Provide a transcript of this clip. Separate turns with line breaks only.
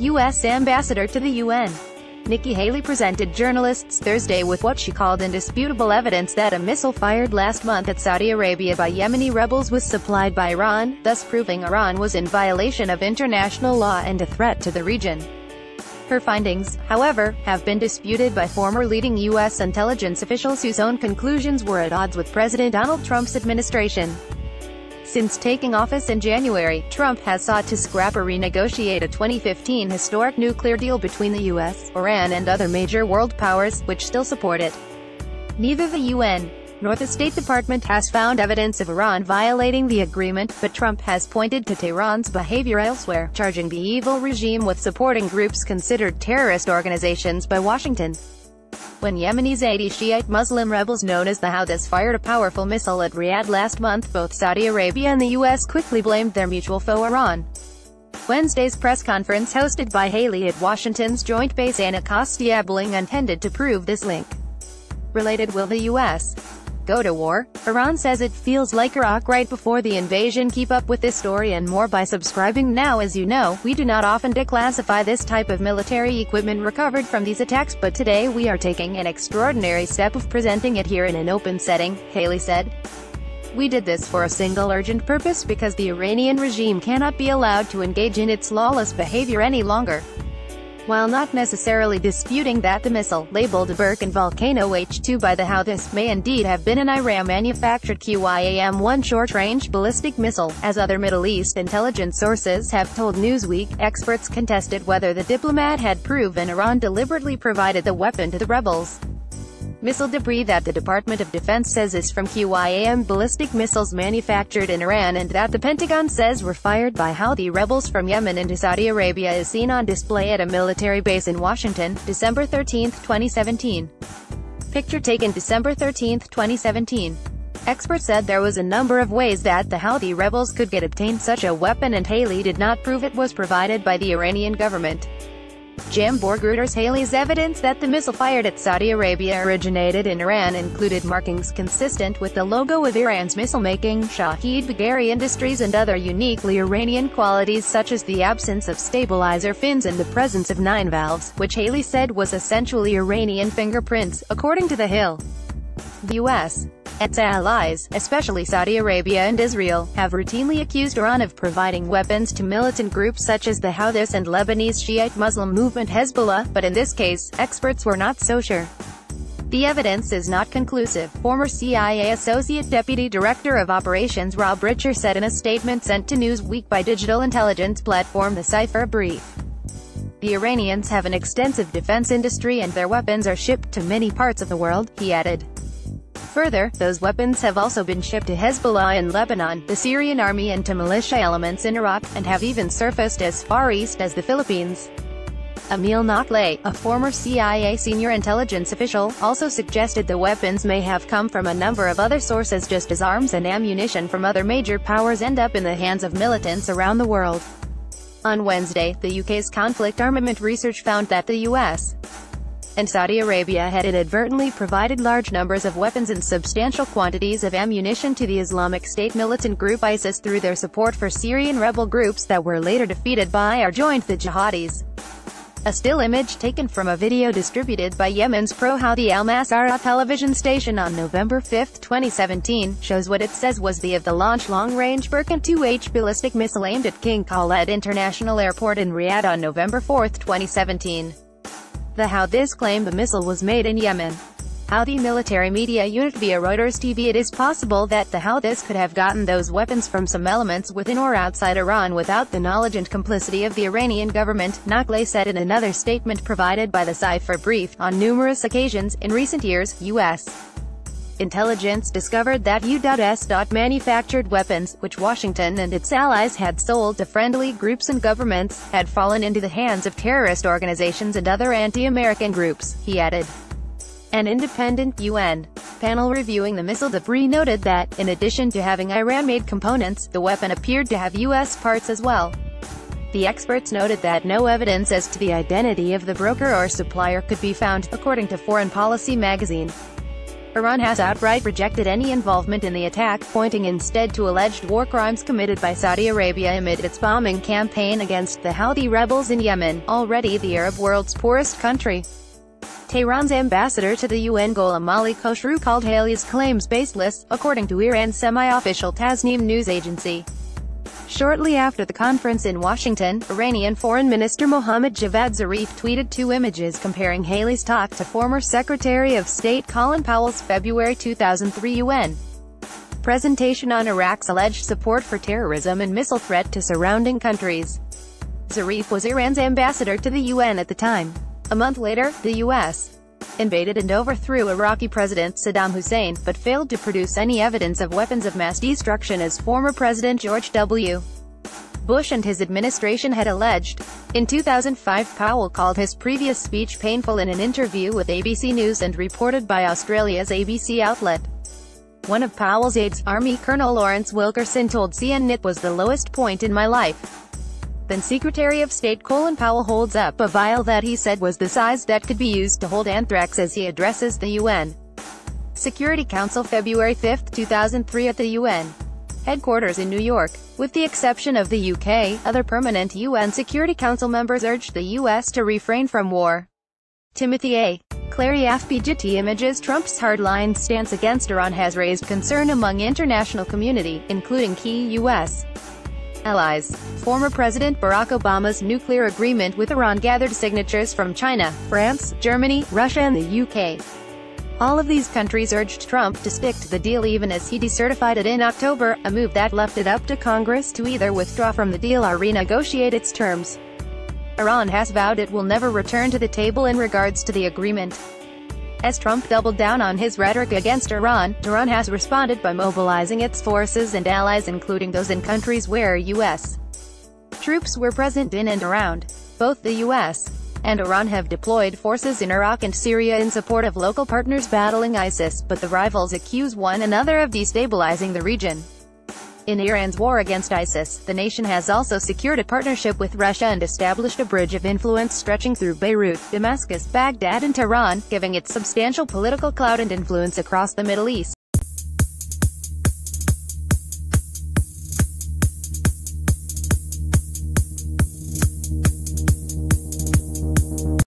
U.S. ambassador to the UN. Nikki Haley presented journalists Thursday with what she called indisputable evidence that a missile fired last month at Saudi Arabia by Yemeni rebels was supplied by Iran, thus proving Iran was in violation of international law and a threat to the region. Her findings, however, have been disputed by former leading U.S. intelligence officials whose own conclusions were at odds with President Donald Trump's administration. Since taking office in January, Trump has sought to scrap or renegotiate a 2015 historic nuclear deal between the U.S., Iran and other major world powers, which still support it. Neither the UN nor the State Department has found evidence of Iran violating the agreement, but Trump has pointed to Tehran's behavior elsewhere, charging the evil regime with supporting groups considered terrorist organizations by Washington. When Yemeni Zaidi Shiite Muslim rebels known as the Houthis fired a powerful missile at Riyadh last month, both Saudi Arabia and the U.S. quickly blamed their mutual foe Iran. Wednesday's press conference hosted by Haley at Washington's Joint Base Anacostia Abilene intended to prove this link. Related: will the U.S. go to war? Iran says it feels like Iraq right before the invasion. Keep up with this story and more by subscribing now. As you know, we do not often declassify this type of military equipment recovered from these attacks, but today we are taking an extraordinary step of presenting it here in an open setting, Haley said. We did this for a single urgent purpose, because the Iranian regime cannot be allowed to engage in its lawless behavior any longer. While not necessarily disputing that the missile, labeled Burkan Volcano H-2 by the Houthis, may indeed have been an Iran-manufactured QIAM-1 short-range ballistic missile, as other Middle East intelligence sources have told Newsweek, experts contested whether the diplomat had proven Iran deliberately provided the weapon to the rebels. Missile debris that the Department of Defense says is from QIAM ballistic missiles manufactured in Iran and that the Pentagon says were fired by Houthi rebels from Yemen into Saudi Arabia is seen on display at a military base in Washington, December 13, 2017. Picture taken December 13, 2017. Experts said there was a number of ways that the Houthi rebels could get obtained such a weapon, and Haley did not prove it was provided by the Iranian government. Jamborg Reuters Haley's evidence that the missile fired at Saudi Arabia originated in Iran included markings consistent with the logo of Iran's missile-making, Shahid Bagheri Industries, and other uniquely Iranian qualities such as the absence of stabilizer fins and the presence of 9 valves, which Haley said was essentially Iranian fingerprints, according to The Hill. The U.S. and its allies, especially Saudi Arabia and Israel, have routinely accused Iran of providing weapons to militant groups such as the Houthis and Lebanese Shiite Muslim movement Hezbollah, but in this case, experts were not so sure. The evidence is not conclusive, former CIA Associate Deputy Director of Operations Rob Richer said in a statement sent to Newsweek by digital intelligence platform The Cipher Brief. The Iranians have an extensive defense industry and their weapons are shipped to many parts of the world, he added. Further, those weapons have also been shipped to Hezbollah in Lebanon, the Syrian army, and to militia elements in Iraq, and have even surfaced as far east as the Philippines. Emil Nakhleh, a former CIA senior intelligence official, also suggested the weapons may have come from a number of other sources, just as arms and ammunition from other major powers end up in the hands of militants around the world. On Wednesday, the UK's conflict armament research found that the US and Saudi Arabia had inadvertently provided large numbers of weapons and substantial quantities of ammunition to the Islamic State militant group ISIS through their support for Syrian rebel groups that were later defeated by or joined the jihadis. A still image taken from a video distributed by Yemen's pro-Houthi Al Masirah television station on November 5, 2017, shows what it says was the of-the-launch long-range Burkan 2H ballistic missile aimed at King Khaled International Airport in Riyadh on November 4, 2017. The Houthis claim the missile was made in Yemen. Houthi military media unit via Reuters TV. It is possible that the Houthis could have gotten those weapons from some elements within or outside Iran without the knowledge and complicity of the Iranian government, Nakhleh said in another statement provided by the Cipher Brief. On numerous occasions, in recent years, U.S. intelligence discovered that U.S. manufactured weapons, which Washington and its allies had sold to friendly groups and governments, had fallen into the hands of terrorist organizations and other anti-American groups, he added. An independent UN panel reviewing the missile debris noted that, in addition to having Iran-made components, the weapon appeared to have U.S. parts as well. The experts noted that no evidence as to the identity of the broker or supplier could be found, according to Foreign Policy magazine. Iran has outright rejected any involvement in the attack, pointing instead to alleged war crimes committed by Saudi Arabia amid its bombing campaign against the Houthi rebels in Yemen, already the Arab world's poorest country. Tehran's ambassador to the UN Gholam Ali Khosrow called Haley's claims baseless, according to Iran's semi-official Tasnim news agency. Shortly after the conference in Washington, Iranian Foreign Minister Mohammad Javad Zarif tweeted two images comparing Haley's talk to former Secretary of State Colin Powell's February 2003 UN presentation on Iraq's alleged support for terrorism and missile threat to surrounding countries. Zarif was Iran's ambassador to the UN at the time. A month later, the U.S. invaded and overthrew Iraqi President Saddam Hussein, but failed to produce any evidence of weapons of mass destruction as former President George W. Bush and his administration had alleged. In 2005, Powell called his previous speech painful in an interview with ABC News and reported by Australia's ABC outlet. One of Powell's aides, Army Colonel Lawrence Wilkerson, told CNN it was the lowest point in my life. Then Secretary of State Colin Powell holds up a vial that he said was the size that could be used to hold anthrax as he addresses the UN Security Council February 5, 2003 at the UN headquarters in New York. With the exception of the UK, other permanent UN Security Council members urged the US to refrain from war. Timothy A. Clary FPGT images Trump's hardline stance against Iran has raised concern among international community, including key U.S. allies. Former President Barack Obama's nuclear agreement with Iran gathered signatures from China, France, Germany, Russia and the UK. All of these countries urged Trump to stick to the deal even as he decertified it in October, a move that left it up to Congress to either withdraw from the deal or renegotiate its terms. Iran has vowed it will never return to the table in regards to the agreement. As Trump doubled down on his rhetoric against Iran, Tehran has responded by mobilizing its forces and allies, including those in countries where U.S. troops were present in and around. Both the U.S. and Iran have deployed forces in Iraq and Syria in support of local partners battling ISIS, but the rivals accuse one another of destabilizing the region. In Iran's war against ISIS, the nation has also secured a partnership with Russia and established a bridge of influence stretching through Beirut, Damascus, Baghdad and Tehran, giving it substantial political clout and influence across the Middle East.